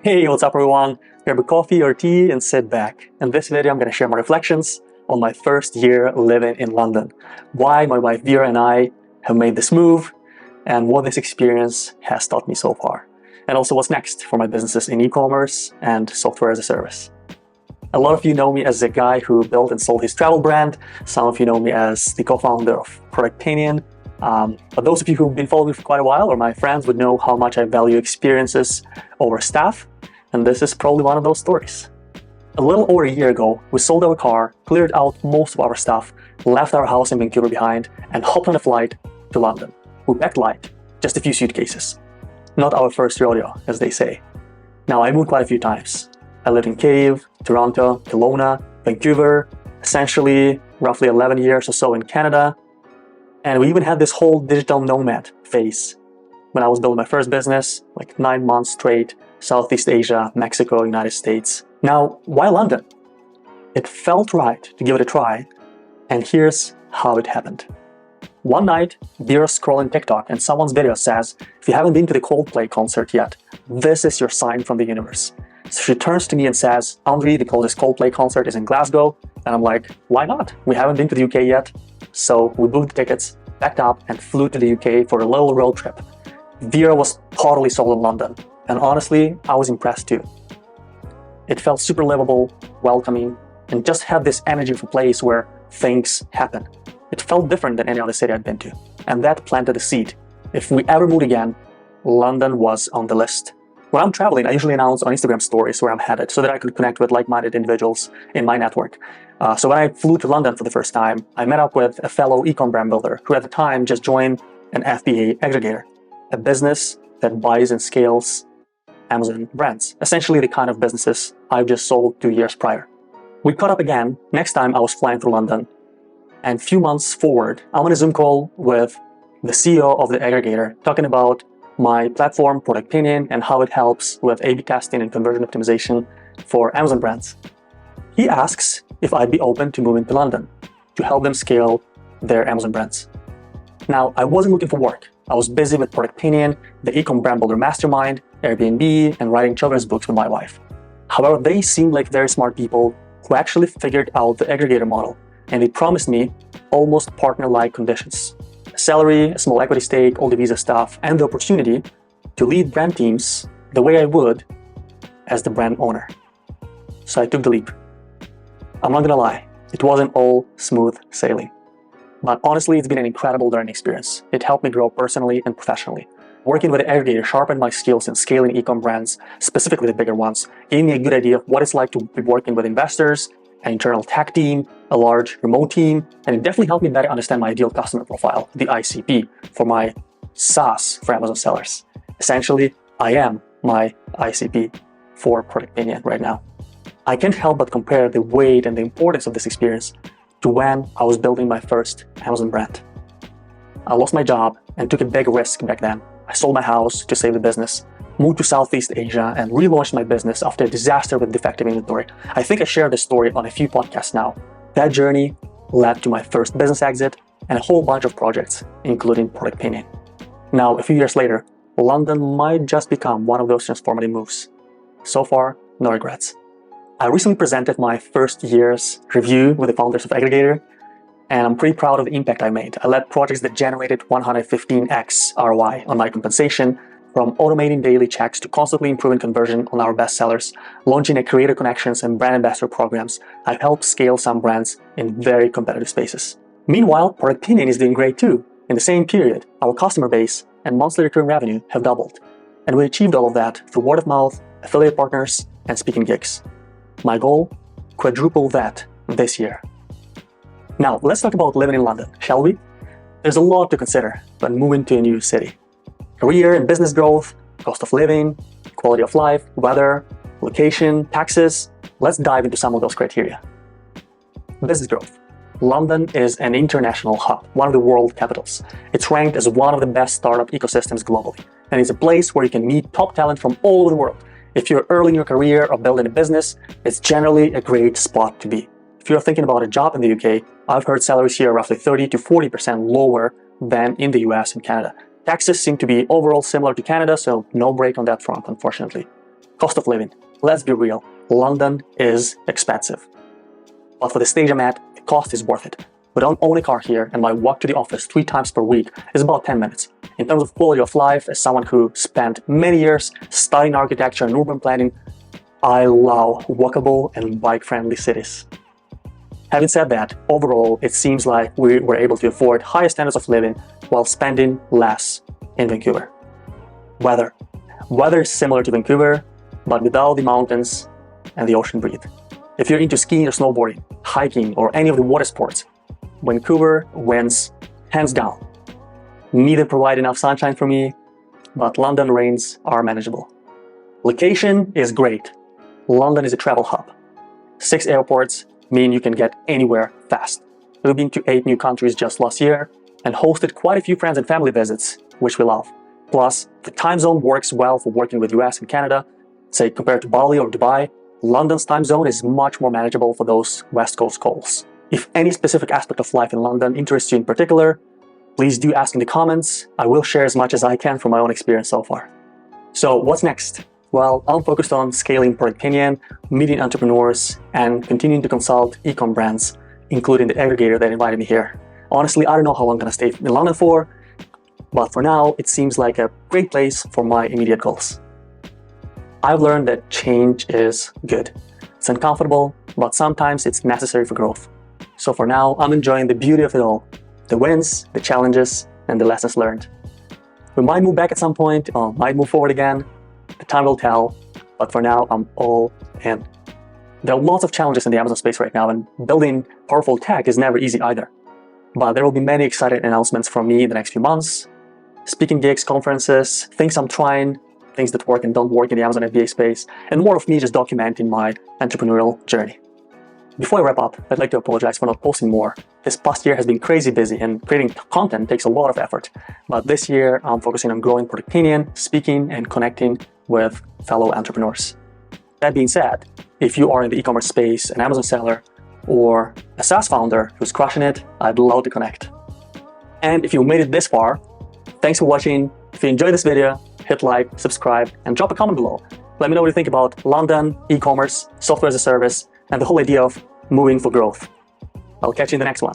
Hey, what's up everyone? Grab a coffee or tea and sit back. In this video, I'm going to share my reflections on my first year living in London, why my wife Vira and I have made this move, and what this experience has taught me so far. And also what's next for my businesses in e-commerce and software as a service. A lot of you know me as the guy who built and sold his travel brand. Some of you know me as the co-founder of ProductPinion. But those of you who've been following me for quite a while, or my friends, would know how much I value experiences over staff. And this is probably one of those stories. A little over a year ago, we sold our car, cleared out most of our stuff, left our house in Vancouver behind, and hopped on a flight to London. We packed light, just a few suitcases. Not our first rodeo, as they say. Now, I moved quite a few times. I lived in Kyiv, Toronto, Kelowna, Vancouver, essentially roughly 11 years or so in Canada. And we even had this whole digital nomad phase when I was building my first business, like 9 months straight, Southeast Asia, Mexico, United States. Now, why London? It felt right to give it a try, and here's how it happened. One night, Vira's scrolling TikTok and someone's video says, if you haven't been to the Coldplay concert yet, this is your sign from the universe. So she turns to me and says, Andre, the closest Coldplay concert is in Glasgow. And I'm like, why not? We haven't been to the UK yet. So we booked the tickets, packed up, and flew to the UK for a little road trip. Vira was totally sold on London. And honestly, I was impressed too. It felt super livable, welcoming, and just had this energy of a place where things happen. It felt different than any other city I'd been to. And that planted a seed. If we ever moved again, London was on the list. When I'm traveling, I usually announce on Instagram stories where I'm headed so that I could connect with like-minded individuals in my network. So when I flew to London for the first time, I met up with a fellow e-com brand builder who at the time just joined an FBA aggregator, a business that buys and scales Amazon brands, essentially the kind of businesses I've just sold 2 years prior. We caught up again next time I was flying through London, and a few months forward, I'm on a Zoom call with the CEO of the aggregator talking about my platform, ProductPinion, and how it helps with A/B testing and conversion optimization for Amazon brands. He asks if I'd be open to moving to London to help them scale their Amazon brands. Now, I wasn't looking for work. I was busy with ProductPinion, the Ecom brand builder mastermind, Airbnb, and writing children's books with my wife. However, they seemed like very smart people who actually figured out the aggregator model, and they promised me almost partner-like conditions. A salary, a small equity stake, all the visa stuff, and the opportunity to lead brand teams the way I would as the brand owner. So I took the leap. I'm not gonna lie, it wasn't all smooth sailing. But honestly, it's been an incredible learning experience. It helped me grow personally and professionally. Working with an aggregator sharpened my skills in scaling e-com brands, specifically the bigger ones, gave me a good idea of what it's like to be working with investors, an internal tech team, a large remote team, and it definitely helped me better understand my ideal customer profile, the ICP, for my SaaS for Amazon sellers. Essentially, I am my ICP for ProductPinion right now. I can't help but compare the weight and the importance of this experience to when I was building my first Amazon brand. I lost my job and took a big risk back then. I sold my house to save the business, moved to Southeast Asia, and relaunched my business after a disaster with defective inventory. I think I shared this story on a few podcasts now. That journey led to my first business exit and a whole bunch of projects, including ProductPinion. Now, a few years later, London might just become one of those transformative moves. So far, no regrets. I recently presented my first year's review with the founders of Aggregator, and I'm pretty proud of the impact I made. I led projects that generated 115x ROI on my compensation, from automating daily checks to constantly improving conversion on our best sellers, launching a creator connections and brand ambassador programs. I've helped scale some brands in very competitive spaces. Meanwhile, ProductPinion is doing great too. In the same period, our customer base and monthly recurring revenue have doubled. And we achieved all of that through word of mouth, affiliate partners, and speaking gigs. My goal? Quadruple that this year. Now, let's talk about living in London, shall we? There's a lot to consider when moving to a new city. Career and business growth, cost of living, quality of life, weather, location, taxes. Let's dive into some of those criteria. Business growth. London is an international hub, one of the world capitals. It's ranked as one of the best startup ecosystems globally, and it's a place where you can meet top talent from all over the world. If you're early in your career or building a business, it's generally a great spot to be. If you're thinking about a job in the UK, I've heard salaries here are roughly 30 to 40% lower than in the US and Canada. Taxes seem to be overall similar to Canada, so no break on that front, unfortunately. Cost of living. Let's be real, London is expensive. But for the stage I'm at, the cost is worth it. We don't own a car here, and my walk to the office 3 times per week is about 10 minutes. In terms of quality of life, as someone who spent many years studying architecture and urban planning, I love walkable and bike-friendly cities. Having said that, overall, it seems like we were able to afford higher standards of living while spending less in Vancouver. Weather. Weather is similar to Vancouver, but without the mountains and the ocean breeze. If you're into skiing or snowboarding, hiking, or any of the water sports, Vancouver wins hands down. Neither provide enough sunshine for me, but London rains are manageable. Location is great. London is a travel hub. 6 airports mean you can get anywhere fast. We've been to 8 new countries just last year and hosted quite a few friends and family visits, which we love. Plus, the time zone works well for working with US and Canada. Say, compared to Bali or Dubai, London's time zone is much more manageable for those West Coast calls. If any specific aspect of life in London interests you in particular, please do ask in the comments. I will share as much as I can from my own experience so far. So what's next? Well, I'm focused on scaling ProductPinion, meeting entrepreneurs, and continuing to consult e-com brands, including the aggregator that invited me here. Honestly, I don't know how long I'm going to stay in London for, but for now, it seems like a great place for my immediate goals. I've learned that change is good. It's uncomfortable, but sometimes it's necessary for growth. So for now, I'm enjoying the beauty of it all. The wins, the challenges, and the lessons learned. We might move back at some point, or might move forward again. The time will tell, but for now, I'm all in. There are lots of challenges in the Amazon space right now, and building powerful tech is never easy either. But there will be many exciting announcements from me in the next few months. Speaking gigs, conferences, things I'm trying, things that work and don't work in the Amazon FBA space, and more of me just documenting my entrepreneurial journey. Before I wrap up, I'd like to apologize for not posting more. This past year has been crazy busy, and creating content takes a lot of effort. But this year, I'm focusing on growing ProductPinion, speaking, and connecting with fellow entrepreneurs. That being said, if you are in the e-commerce space, an Amazon seller, or a SaaS founder who's crushing it, I'd love to connect. And if you made it this far, thanks for watching. If you enjoyed this video, hit like, subscribe, and drop a comment below. Let me know what you think about London, e-commerce, software as a service, and the whole idea of moving for growth. I'll catch you in the next one.